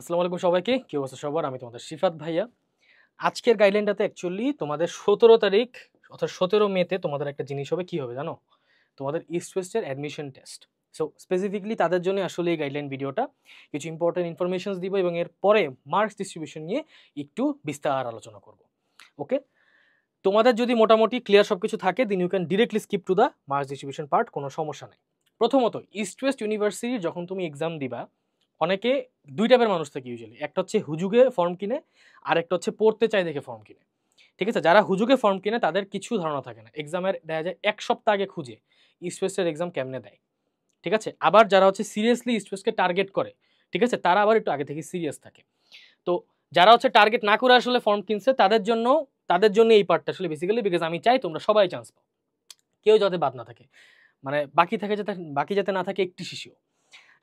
আসসালামু আলাইকুম সবাইকে। কি অবস্থা সবার? আমি তোমাদের শিফাত ভাইয়া। আজকের গাইডলাইনটাতে অ্যাকচুয়ালি তোমাদের ১৭ তারিখ অর্থাৎ ১৭ মেতে তোমাদের একটা জিনিস হবে, কি হবে জানো? তোমাদের ইস্ট ওয়েস্টের অ্যাডমিশন টেস্ট। সো স্পেসিফিকলি তাদের জন্য আসলে এই গাইডলাইন ভিডিওটা। কিছু ইম্পর্টেন্ট ইনফরমেশনস দিব এবং এর পরে মার্কস ডিস্ট্রিবিউশন নিয়ে একটু বিস্তার আলোচনা করব। ওকে? তোমাদের যদি মোটামুটি ক্লিয়ার সবকিছু থাকে then you can directly skip to the marks distribution part, কোনো সমস্যা নাই। প্রথমত ইস্ট ওয়েস্ট ইউনিভার্সিটির যখন তুমি এক্সাম দিবা, অনেকে দুই টাইপের মানুষ থাকে ইউজুয়ালি। একটা হচ্ছে হুজুগে ফর্ম কিনে, আর একটা হচ্ছে পড়তে চাই দেখে ফর্ম কিনে। ঠিক আছে? যারা হুজুগে ফর্ম কিনে তাদের কিছু ধারণা থাকে না, এক্সামের দেখা যায় এক সপ্তাহ আগে খুঁজে ইস্ট ওয়েস্টের এক্সাম কেমনে দেয়। ঠিক আছে? আবার যারা হচ্ছে সিরিয়াসলি ইস্ট ওয়েস্টকে টার্গেট করে, ঠিক আছে, তারা আবার একটু আগে থেকে সিরিয়াস থাকে। তো যারা হচ্ছে টার্গেট না করে আসলে ফর্ম কিনছে তাদের জন্য এই পার্টটা আসলে বেসিক্যালি, বিকজ আমি চাই তোমরা সবাই চান্স পাও, কেউ যাতে বাদ না থাকে, মানে বাকি যাতে না থাকে একটি শিশু।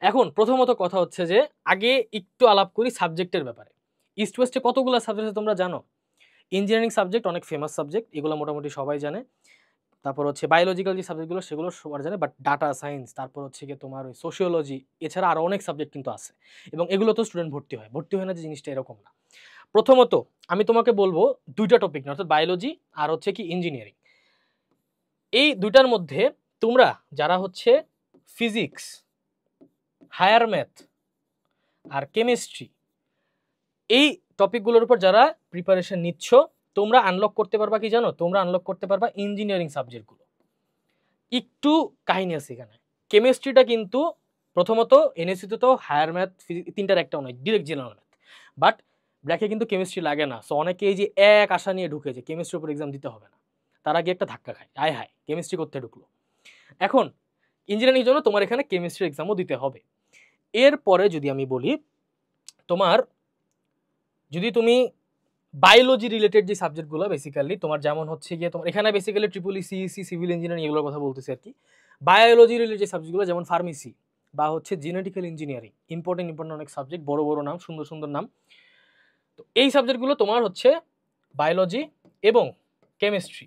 এখন প্রথমত কথা হচ্ছে যে আগে একটু আলাপ করি সাবজেক্টের ব্যাপারে। ইস্ট ওয়েস্টে কতগুলো সাবজেক্ট আছে তোমরা জানো? ইঞ্জিনিয়ারিং সাবজেক্ট অনেক ফেমাস সাবজেক্ট, এগুলো মোটামুটি সবাই জানে। তারপর হচ্ছে বায়োলজিক্যাল যে সাবজেক্টগুলো সেগুলো সবার জানে, বাট ডাটা সায়েন্স, তারপর হচ্ছে গিয়ে তোমার ওই সোশিওলজি, এছাড়া আরও অনেক সাবজেক্ট কিন্তু আছে এবং এগুলো তো স্টুডেন্ট ভর্তি হয় না যে জিনিসটা এরকম না। প্রথমত আমি তোমাকে বলবো দুইটা টপিক না, অর্থাৎ বায়োলজি আর হচ্ছে কি ইঞ্জিনিয়ারিং। এই দুইটার মধ্যে তোমরা যারা হচ্ছে ফিজিক্স, হায়ার ম্যাথ আর কেমিস্ট্রি, এই টপিকগুলোর উপর যারা প্রিপারেশন নিচ্ছ, তোমরা আনলক করতে পারবা কি জানো? তোমরা আনলক করতে পারবা ইঞ্জিনিয়ারিং সাবজেক্টগুলো। একটু কাহিনী আছে এখানে। কেমিস্ট্রিটা কিন্তু প্রথমত এনএসসিতে তো হায়ার ম্যাথ তিনটার একটাও নয়, ডিরেক্ট জেনারেল ম্যাথ, বাট ব্র্যাকে কিন্তু কেমিস্ট্রি লাগে না। সো অনেকে এই যে এক আশা নিয়ে ঢুকে যে কেমিস্ট্রির উপর এক্সাম দিতে হবে না, তার আগে একটা ধাক্কা খায়, আয় হায় কেমিস্ট্রি করতে ঢুকলো। এখন ইঞ্জিনিয়ারিং জন্য তোমার এখানে কেমিস্ট্রি এক্সামও দিতে হবে। এরপরে যদি আমি বলি, তোমার যদি তুমি বায়োলজি রিলেটেড যে সাবজেক্টগুলো বেসিক্যালি তোমার, যেমন হচ্ছে গিয়ে তোমার এখানে basically Tripoli CEC, civil engineering, এগুলোর কথা বলতেছি আর কি। বায়োলজি রিলেটেড যে সাবজেক্টগুলো যেমন ফার্মেসি বা হচ্ছে জেনেটিক্যাল ইঞ্জিনিয়ারিং, ইম্পর্টেন্ট অনেক সাবজেক্ট, বড় বড় নাম, সুন্দর সুন্দর নাম। তো এই সাবজেক্টগুলো তোমার হচ্ছে বায়োলজি এবং কেমিস্ট্রি,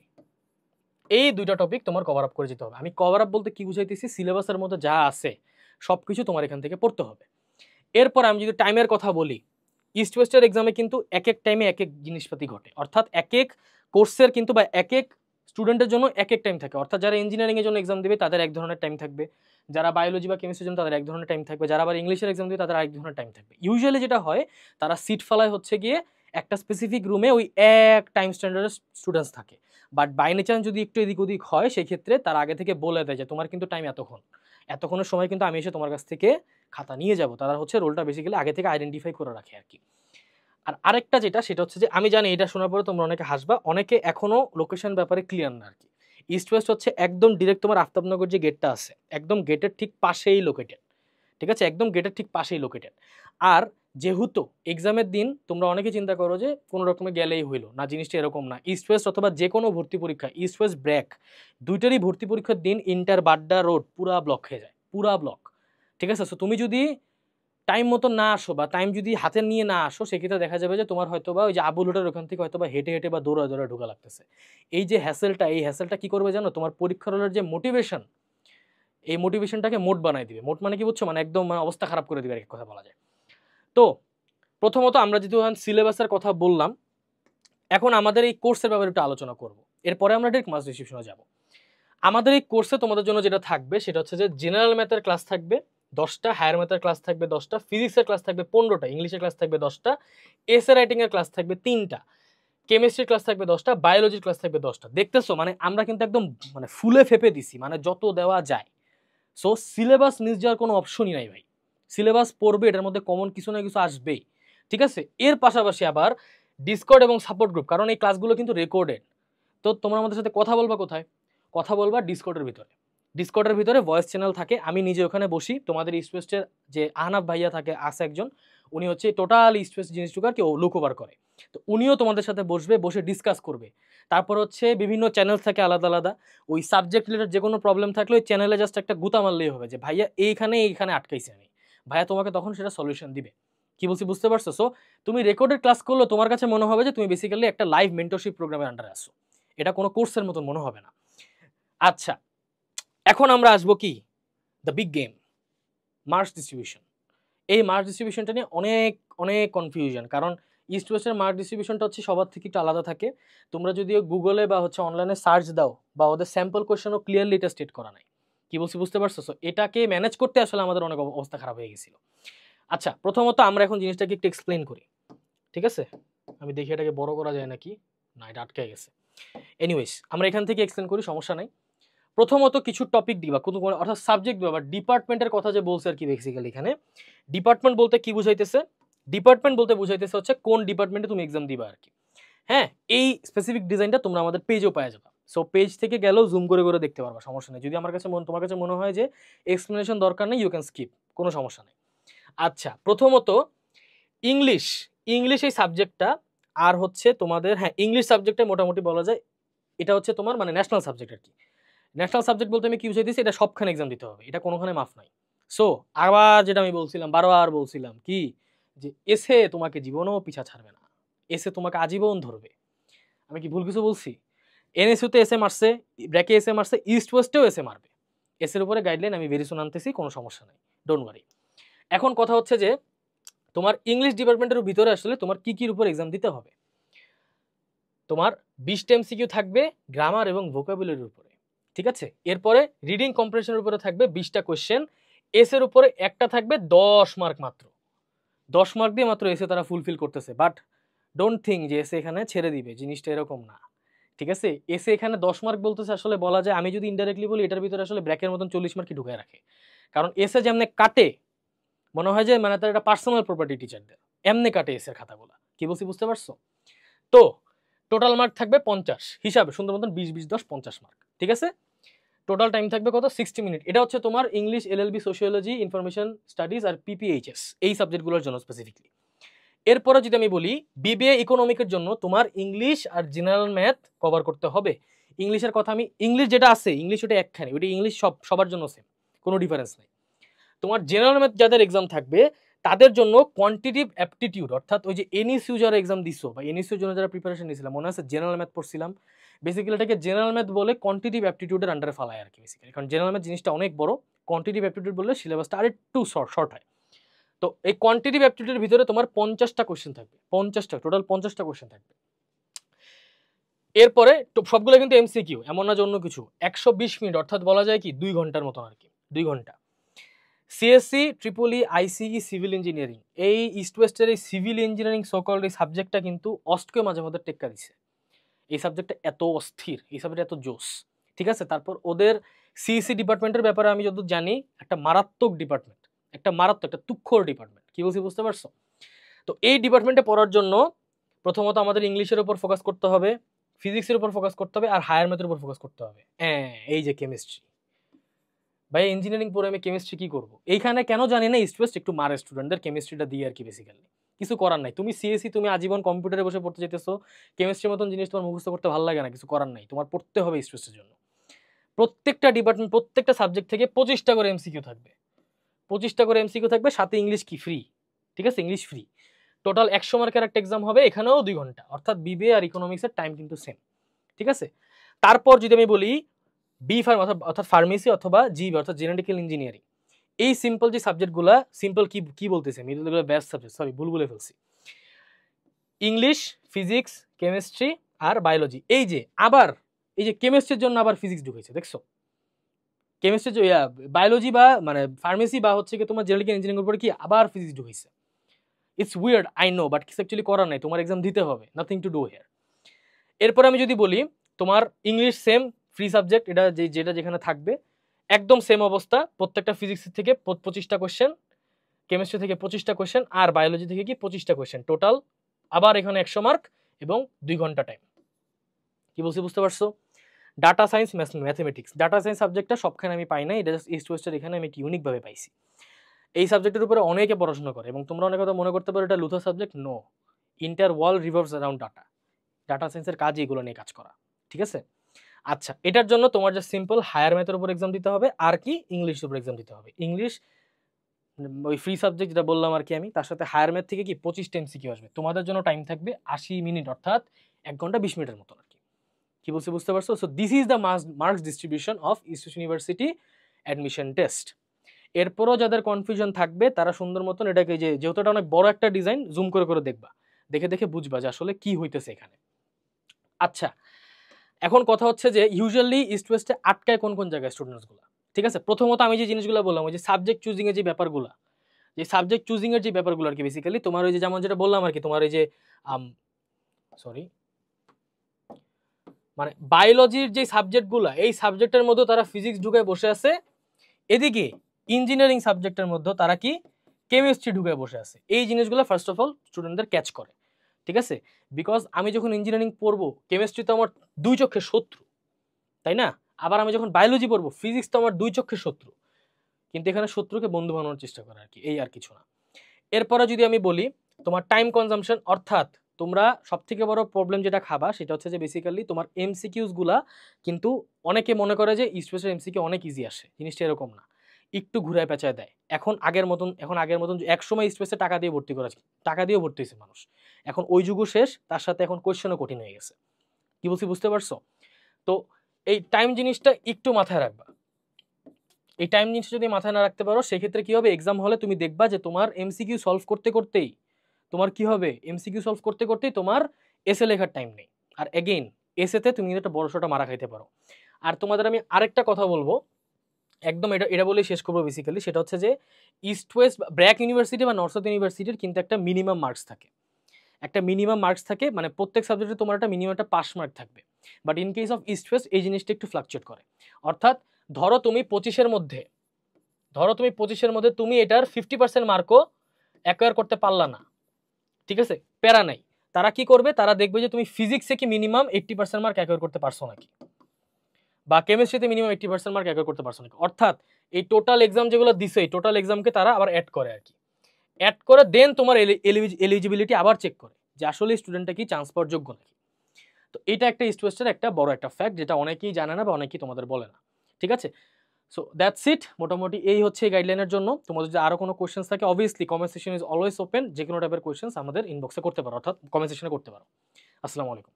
এই দুইটা টপিক তোমার কভার আপ করে যেতে হবে। আমি কভার আপ বলতে কি বুঝাইতেছি, সিলেবাসের মধ্যে যা আছে সব কিছু তোমার এখান থেকে পড়তে হবে। এরপর আমি যদি টাইমের কথা বলি, ইস্ট ওয়েস্টের এক্সামে কিন্তু এক এক টাইমে এক এক জিনিসপাতি ঘটে, অর্থাৎ এক এক কোর্সের কিন্তু বা এক এক স্টুডেন্টের জন্য এক এক টাইম থাকে। অর্থাৎ যারা ইঞ্জিনিয়ারিং এর জন্য এক্সাম দেবে তাদের এক ধরনের টাইম থাকবে, যারা বায়োলজি বা কেমিস্ট্রির জন্য তাদের এক ধরনের টাইম থাকবে, যারা আবার ইংলিশের এক্সাম দেবে তাদের আরেক ধরনের টাইম থাকবে। ইউজুয়ালি যেটা হয়, তারা সিট ফালায় হচ্ছে গিয়ে একটা স্পেসিফিক রুমে ওই এক টাইম স্ট্যান্ডার্ডের স্টুডেন্টস থাকে, বাট বাই নেচান্স যদি একটু এদিক ওদিক হয় সেক্ষেত্রে তারা আগে থেকে বলে দেয় যে তোমার কিন্তু টাইম এতক্ষণের সময় কিন্তু আমি এসে তোমার কাছ থেকে খাতা নিয়ে যাব। তারা হচ্ছে রোলটা বেসিক্যালি আগে থেকে আইডেন্টিফাই করে রাখে আর কি। আর আরেকটা যেটা, সেটা হচ্ছে যে আমি জানি এটা শোনার পরে তোমরা অনেকে হাসবা, অনেকে এখনো লোকেশন ব্যাপারে ক্লিয়ার না আর কি। ইস্ট ওয়েস্ট হচ্ছে একদম ডিরেক্ট তোমার আফতাবনগর যে গেটটা আছে একদম গেটের ঠিক পাশেই লোকেটেড। ঠিক আছে? একদম গেটের ঠিক পাশেই লোকেটেড। আর যেহেতু এক্সামের দিন তোমরা অনেকে চিন্তা করো যে কোনো রকমে গেলেই হইলো না, জিনিসটা এরকম না। ইস্ট ওয়েস্ট অথবা যে কোনো ভর্তি পরীক্ষা, ইস্ট ওয়েস্ট ব্র্যাক, দুইটারই ভর্তি পরীক্ষার দিন ইন্টার বাড্ডা রোড পুরা ব্লক হয়ে যায়, পুরা ব্লক। ঠিক আছে? সো তুমি যদি টাইম মতো না আসো বা টাইম যদি হাতে নিয়ে না আসো, সেক্ষেত্রে দেখা যাবে যে তোমার হয়তো বা ওই যে আবুলুটার ওখান থেকে হয়তো বা হেঁটে হেঁটে বা দৌড়া দৌড়া ঢোকা লাগতেছে। এই যে হ্যাসেলটা কি করবে জানো? তোমার পরীক্ষার হলের যে মোটিভেশন, এই মোটিভেশনটাকে মোট বানাই দিবে। মোট মানে কি বুঝছো? মানে একদম অবস্থা খারাপ করে দিবে, এক কথা বলা যায়। তো প্রথমত আমরা যেহেতু সিলেবাসের কথা বললাম, এখন আমাদের এই কোর্সের ব্যাপারে একটু আলোচনা করব। এরপরে আমরা ডিরেক্ট মাস ডিসক্রিপশনে যাব। আমাদের এই কোর্সে তোমাদের জন্য যেটা থাকবে সেটা হচ্ছে যে জেনারেল ম্যাথের ক্লাস থাকবে 10টা, হায়ার ম্যাথের ক্লাস থাকবে 10টা, ফিজিক্সের ক্লাস থাকবে 15টা, ইংলিশের ক্লাস থাকবে 10টা, এসে রাইটিং এর ক্লাস থাকবে 3টা, কেমিস্ট্রির ক্লাস থাকবে 10টা, বায়োলজির ক্লাস থাকবে 10টা। দেখতেছো মানে আমরা কিন্তু একদম মানে ফুলে ফেপে দিছি, মানে যত দেওয়া যায়। সো সিলেবাস মিস যাওয়ার কোনো অপশনই নাই ভাই। সিলেবাস পড়বে, এটার মধ্যে কমন কিছু না কিছু আসবেই। ঠিক আছে? এর পাশাপাশি আবার ডিসকর্ড এবং সাপোর্ট গ্রুপ, কারণ এই ক্লাসগুলো কিন্তু রেকর্ডেড। তো তোমরা আমাদের সাথে কথা বলবা কোথায়? কথা বলবা ডিসকর্ডের ভিতরে। ডিসকর্ডের ভিতরে ভয়েস চ্যানেল থাকে, আমি নিজে ওখানে বসি। তোমাদের ইস্ট ওয়েস্টের যে আহনাফ ভাইয়া থাকে, আছে একজন, উনি হচ্ছে টোটাল ইস্ট ওয়েস্ট জিনিসটুকার লুক ওভার করে। তো উনিও তোমাদের সাথে বসবে, বসে ডিসকাস করবে। তারপর হচ্ছে বিভিন্ন চ্যানেল থাকে আলাদা আলাদা, ওই সাবজেক্ট রিলেটেড যে কোনো প্রবলেম থাকলে ওই চ্যানেলে জাস্ট একটা গুতা মারলেই হবে যে ভাইয়া এইখানে আটকাইছি আমি, ভাইয়া তোমাকে তখন সেটা সলিউশন দিবে। কি বলছি বুঝতে পারছো? সো তুমি রেকর্ডেড ক্লাস করলে তোমার কাছে মনে হবে যে তুমি বেসিক্যালি একটা লাইভ মেন্টরশিপ প্রোগ্রামের আন্ডারে আসো, এটা কোনো কোর্সের মতন মনে হবে না। আচ্ছা, এখন আমরা আসবো কি the big game, marks distribution. এই মার্ক ডিস্ট্রিবিউশনটা নিয়ে অনেক অনেক কনফিউশন, কারণ ইস্ট ওয়েস্টের মার্ক ডিস্ট্রিবিউশনটা হচ্ছে সবার থেকে একটু আলাদা থাকে। তোমরা যদি গুগলে বা হচ্ছে অনলাইনে সার্চ দাও বা ওদের স্যাম্পল কোয়েশনও ক্লিয়ারলি এটা স্টেট করা নাই। কি বলছি বুঝতে পারছো? সো এটাকে ম্যানেজ করতে আসলে আমাদের অনেক অবস্থা খারাপ হয়ে গেছিল। আচ্ছা, প্রথমত আমরা এখন জিনিসটাকে একটু এক্সপ্লেন করি, ঠিক আছে? আমি দেখি এটাকে বড় করা যায় নাকি, না এটা আটকে গেছে। এনিওয়েজ আমরা এখান থেকে এক্সপ্লেন করি, সমস্যা নাই। প্রথমত কিছু টপিক দিবা, কোনো অর্থাৎ সাবজেক্ট দিবা বা ডিপার্টমেন্টের কথা যে বলছে আর কি। বেসিক্যালি এখানে ডিপার্টমেন্ট বলতে কি বুঝাইতেছে? ডিপার্টমেন্ট বলতে বুঝাইতেছে হচ্ছে কোন ডিপার্টমেন্টে তুমি এক্সাম দিবা আর কি। হ্যাঁ, এই স্পেসিফিক ডিজাইনটা তোমরা আমাদের পেজেও পাওয়া যাবে। সো পেজ থেকে গেলেও জুম করে করে দেখতে পারবা, সমস্যা নেই। যদি আমার কাছে তোমার কাছে মনে হয় যে এক্সপ্লেনেশন দরকার নেই, ইউ ক্যান স্কিপ, কোনো সমস্যা নেই। আচ্ছা, প্রথমত ইংলিশ, ইংলিশ এই সাবজেক্টটা আর হচ্ছে তোমাদের, হ্যাঁ ইংলিশ সাবজেক্টে মোটামুটি বলা যায় এটা হচ্ছে তোমার মানে ন্যাশনাল সাবজেক্ট আর কি। ন্যাশনাল সাবজেক্ট বলতে আমি কি বুঝাইতেছি, এটা সবখানে এক্সাম দিতে হবে, এটা কোনোখানে মাফ নাই। সো আবার যেটা আমি বলছিলাম, বারবার বলছিলাম কি, যে এসে তোমাকে জীবনও পিছা ছাড়বে না, এসে তোমাকে আজীবন ধরবে। আমি কি ভুল কিছু বলছি? এনএসইউতে এসে মারছে, ব্র্যাকে এসে মারছে, ইস্ট ওয়েস্টেও এসে মারবে। এসের উপরে গাইডলাইন আমি ভেরি সুন আনতেছি, কোনো সমস্যা নাই, ডোন্ট ওয়ারি। এখন কথা হচ্ছে যে তোমার ইংলিশ ডিপার্টমেন্টের ভিতরে আসলে তোমার কি কির উপর এক্সাম দিতে হবে। তোমার 20টা এমসিকিউ থাকবে গ্রামার এবং ভোকাবুলারির উপরে, ঠিক আছে? এরপরে রিডিং কম্প্রিহেনশনের উপরে থাকবে 20টা কোশ্চেন, এসের উপরে একটা থাকবে 10 মার্ক মাত্র। 10 মার্ক দিয়ে মাত্র এসে তারা ফুলফিল করতেছে, বাট ডোন্ট থিঙ্ক যে এসে এখানে ছেড়ে দিবে, জিনিসটা এরকম না, ঠিক আছে? এসে এখানে 10 মার্ক বলতেছে, আসলে বলা যায় আমি যদি ইনডাইরেক্টলি বলি এটার ভিতরে আসলে ব্র্যাকের মতন 40 মার্কই ঢুকায় রাখে। কারণ এসে যেমনে কাটে মনে হয় যে মানে তার এটা পার্সোনাল প্রপার্টি টিচারদের, এমনি কাটে এসের খাতাগুলো। কি বলছি বুঝতে পারছো? তো টোটাল মার্ক থাকবে 50 হিসাবে, সুন্দর মতন 20 20 10 50 মার্ক, ঠিক আছে? টোটাল টাইম থাকবে কত? 60 মিনিট। এটা হচ্ছে তোমার English, LLB, sociology, information studies আর পিপিএইচএস এই সাবজেক্টগুলোর জন্য স্পেসিফিকলি। এরপরে যদি আমি বলি বিবিএ ইকোনমিকের জন্য তোমার ইংলিশ আর জেনারেল ম্যাথ কভার করতে হবে। ইংলিশের কথা আমি, ইংলিশ যেটা আছে ইংলিশ ওটা একখানে, ওইটা ইংলিশ সবার জন্য সেম, কোনো ডিফারেন্স নেই। তোমার জেনারেল ম্যাথ যাদের এক্সাম থাকবে তাদের জন্য কোয়ান্টিটিভ অ্যাপটিটিউড, অর্থাৎ ওই যে এনইসিউ যারা এক্সাম দিছো বা এনইসিউর জন্য যারা প্রিপারেশন নিয়েছিলাম, মনে আছে জেনারেল ম্যাথ পড়ছিলাম, বেসিক্যালি এটাকে জেনারেল ম্যাথ বলে কোয়ান্টিটিভ অ্যাপটিটিউডের আন্ডারে ফালায় আর কি বেসিক্যালি। কারণ জেনারেল ম্যাথ জিনিসটা অনেক বড়, কোয়ান্টিটিভ অ্যাপটিটিউড বললে সিলেবাসটা আরেকটু শর্ট হয়। তো এই কোয়ান্টিটিভ অ্যাপটিটিউডের ভিতরে তোমার 50টা কোশ্চেন থাকবে, 50টা টোটাল 50টা কোশ্চেন থাকবে। এরপরে সবগুলো কিন্তু এমসিকিউ, এমন না যে অন্য কিছু। 120 মিনিট, অর্থাৎ বলা যায় কি 2 ঘন্টার মতন আর কি, 2 ঘন্টা। সিএসসি, ট্রিপলি, আইসিই, সিভিল ইঞ্জিনিয়ারিং, এই ইস্ট ওয়েস্টের এই সিভিল ইঞ্জিনিয়ারিং সকল এই সাবজেক্টটা কিন্তু অস্টকে মাঝে মধ্যে টেক্কা দিছে। এই সাবজেক্টটা এত অস্থির, এই সাবজেক্ট এত জোস, ঠিক আছে? তারপর ওদের সিইসি ডিপার্টমেন্টের ব্যাপারে আমি যতদূর জানি একটা মারাত্মক ডিপার্টমেন্ট, একটা মারাত্মক, একটা তুক্ষর ডিপার্টমেন্ট। কি বলছি বুঝতে পারছো? তো এই ডিপার্টমেন্টে পড়ার জন্য প্রথমত আমাদের ইংলিশের উপর ফোকাস করতে হবে, ফিজিক্সের উপর ফোকাস করতে হবে, আর হায়ার ম্যাথের উপর ফোকাস করতে হবে। এই যে কেমিস্ট্রি, ভাই ইঞ্জিনিয়ারিং পড়ে আমি কেমিস্ট্রি কি করবো? এইখানে কেন জানি না ইস্ট ওয়েস্ট একটু মারে স্টুডেন্টদের কেমিস্ট্রিটা দিয়ে আর কি বেসিক্যালি। কিছু করার নাই, তুমি সিএসসি তুমি আজীবন কম্পিউটারে বসে পড়তে যেতেছো, কেমিস্ট্রির মতন জিনিস তোমার মুখস্থ করতে ভালো লাগে না, কিছু করার নাই, তোমার পড়তে হবে ইস্ট ওয়েস্টের জন্য। প্রত্যেকটা ডিপার্টমেন্ট, প্রত্যেকটা সাবজেক্ট থেকে 25টা করে এমসিকিউ থাকবে, 25টা করে এমসিকিউ থাকবে, সাথে ইংলিশ কি ফ্রি, ঠিক আছে? English free. টোটাল 100 মার্কের একটা এক্সাম হবে, এখানেও 2 ঘন্টা, অর্থাৎ বিবিএ আর ইকোনমিক্সের টাইম কিন্তু সেম, ঠিক আছে? তারপর যদি আমি বলি বি ফার্ম অর্থাৎ ফার্মেসি অথবা জিবি অর্থাৎ জেনেটিক্যাল ইঞ্জিনিয়ারিং, এই সিম্পল যে সাবজেক্টগুলো, সিম্পল কি কি বলতেছে মিডলগুলো বেস্ট সাবজেক্ট, সরি ভুল বলে ফেলছি, ইংলিশ, ফিজিক্স, কেমিস্ট্রি আর বায়োলজি। এই যে আবার এই যে কেমিস্ট্রির জন্য আবার ফিজিক্স ঢুকেছে, দেখছো? কেমিস্ট্রি, বায়োলজি বা মানে ফার্মেসি বা হচ্ছে কি তোমার জেনেটিক্যাল ইঞ্জিনিয়ারিং উপরে কি আবার ফিজিক্স ঢুকেছে। It's weird, I know, but কিছু অ্যাকচুয়ালি করার নাই, তোমার এক্সাম দিতে হবে, নাথিং টু ডু হিয়ার। এরপর আমি যদি বলি তোমার ইংলিশ সেম ফ্রি সাবজেক্ট, এটা যেটা যেখানে থাকবে একদম সেম অবস্থা, প্রত্যেকটা ফিজিক্স থেকে 25টা কোশ্চেন, কেমিস্ট্রি থেকে 25টা কোশ্চেন, আর বায়োলজি থেকে কি 25টা কোশ্চেন, টোটাল আবার এখানে 100 মার্ক এবং 2 ঘন্টা টাইম। কি বলছি বুঝতে পারছো? Data science, mathematics, data science সাবজেক্টটা সবখানে আমি পাই না, এটা জাস্ট ইস্ট ওয়েস্টের এখানে আমি ইউনিকভাবে পাইছি। এই সাবজেক্টের উপরে অনেকে পড়াশোনা করে এবং তোমরা অনেক কথা মনে করতে পারো এটা লুথার সাবজেক্ট, no, entire world revolves around data, data সায়েন্সের কাজ এগুলো নিয়ে কাজ করা, ঠিক আছে? আচ্ছা, এটার জন্য তোমার যে সিম্পল হায়ার ম্যাথের উপর এক্সাম দিতে হবে, আর কি ইংলিশের উপর এক্সাম দিতে হবে। ইংলিশ ওই ফ্রি সাবজেক্ট যেটা বললাম আর কি আমি, তার সাথে হায়ার ম্যাথ থেকে কি 25টা এমসিকিউ আসবে, তোমাদের জন্য টাইম থাকবে 80 মিনিট, অর্থাৎ 1 ঘন্টা 20 মিনিটের মতো আর কি। কি বলছি বুঝতে পারছো? So this is the marks distribution of east West university admission test. এরপরও যাদের কনফিউশন থাকবে তারা সুন্দর মতন এটাকে যেহেতু এটা অনেক বড় একটা ডিজাইন জুম করে করে দেখবা, দেখে দেখে বুঝবা যে আসলে কি হইতেছে এখানে। আচ্ছা, এখন কথা হচ্ছে যে ইউজুয়ালি ইস্ট ওয়েস্টে আটকায় কোন কোন জায়গায় স্টুডেন্টসগুলো, ঠিক আছে? প্রথমত আমি যে জিনিসগুলো বললাম, ওই যে সাবজেক্ট চুজিং এর যে ব্যাপারগুলো, যে সাবজেক্ট চুজিং এর যে ব্যাপারগুলো আর কি, বেসিক্যালি তোমার ওই যে যেমন যেটা বললাম আর কি, তোমার ওই যে সরি মানে বায়োলজির যে সাবজেক্টগুলো, এই সাবজেক্টের মধ্যে তারা ফিজিক্স ঢুকে বসে আছে, এদিকে ইঞ্জিনিয়ারিং সাবজেক্টের মধ্যে তারা কি কেমিস্ট্রি ঢুকে বসে আছে। এই জিনিসগুলো ফার্স্ট অফ অল স্টুডেন্টদের ক্যাচ করে, ঠিক আছে? বিকজ আমি যখন ইঞ্জিনিয়ারিং পড়বো, কেমিস্ট্রি তো আমার দুই চোখের শত্রু, তাই না? আবার আমি যখন বায়োলজি পড়বো, ফিজিক্স তো আমার দুই চোখের শত্রু, কিন্তু এখানে শত্রুকে বন্ধু বানানোর চেষ্টা করে আর কি, এই আর কিছু না। এরপরে যদি আমি বলি তোমার টাইম কনজাম্পশন, অর্থাৎ তোমরা সবথেকে বড় প্রবলেম যেটা খাবা সেটা হচ্ছে যে বেসিক্যালি তোমার এমসিকিউস গুলা, কিন্তু অনেকে মনে করে যে ইস্ট ওয়েস্টের এমসিকিউ অনেক ইজি আসে, জিনিসটা এরকম না, একটু ঘুরায় পেঁচায় দেয়। এখন আগের মতন এক সময় ইস্ট ওয়েস্টে টাকা দিয়ে ভর্তি করা, টাকা দিয়েও ভর্তি হয়েছে মানুষ, এখন ওই যুগও শেষ, তার সাথে এখন কোয়েশ্চেনও কঠিন হয়ে গেছে। কি বলছি বুঝতে পারছো? তো এই টাইম জিনিসটা একটু মাথায় রাখবা। এই টাইম জিনিসটা যদি মাথায় না রাখতে পারো, সেক্ষেত্রে কি হবে, এক্সাম হলে তুমি দেখবা যে তোমার এমসিকিউ সলভ করতে করতেই তোমার কি হবে, এমসিকিউ সলভ করতে করতেই তোমার এসে লেখার টাইম নেই। আর এগেইন এসেতে তুমি একটা বড়সড় মারা খাইতে পারো। আর তোমাদের আমি আরেকটা কথা বলবো, একদম এটা এটা বলেই শেষ করবো বেসিক্যালি, সেটা হচ্ছে যে ইস্ট ওয়েস্ট ব্র্যাক ইউনিভার্সিটি বা নর্থ সাউথ ইউনিভার্সিটির কিন্তু একটা মিনিমাম মার্কস থাকে, মানে প্রত্যেক সাবজেক্টে তোমার একটা মিনিমাম একটা পাস মার্ক থাকবে। But in case of east West এই জিনিসটা একটু ফ্লাকচুয়েট করে। অর্থাৎ ধরো তুমি 25-এর মধ্যে তুমি এটার 50% মার্কও অ্যাকোয়ার করতে পারলা না, ঠিক আছে, প্যারা নাই। তারা কি করবে, তারা দেখবে যে তুমি ফিজিক্সে কি মিনিমাম 80% মার্ক অ্যাকোয়ার করতে পারছো নাকি, বা কেমিস্ট্রিতে মিনিমাম 80% মার্ক অ্যাকোয়ার করতে পারছো নাকি। অর্থাৎ এই টোটাল এক্সাম যেগুলো দিছে, এই টোটাল এক্সামকে তারা আবার অ্যাড করে আর কি, অ্যাড করে দেন তোমার এলিজিবিলিটি আবার চেক করে যে আসলে স্টুডেন্টটা কি চান্স পাওয়ার যোগ্য নাকি। তো এটা একটা ইস্ট ওয়েস্টের একটা বড় একটা ফ্যাক্ট, যেটা অনেকেই জানে না বা অনেকেই তোমাদের বলে না, ঠিক আছে? সো দ্যাটস ইট, মোটামুটি এই হচ্ছে এই গাইডলাইনের জন্য। তোমাদের যদি আরো কোনো কোয়েশ্চেন্স থাকে, obviously comment section is always open, যে কোনো টাইপের কোয়েশ্চেন্স আমাদের ইনবক্সে করতে পারো, অর্থাৎ কমেন্ট সেকশনে করতে পারো। আসসালামু আলাইকুম।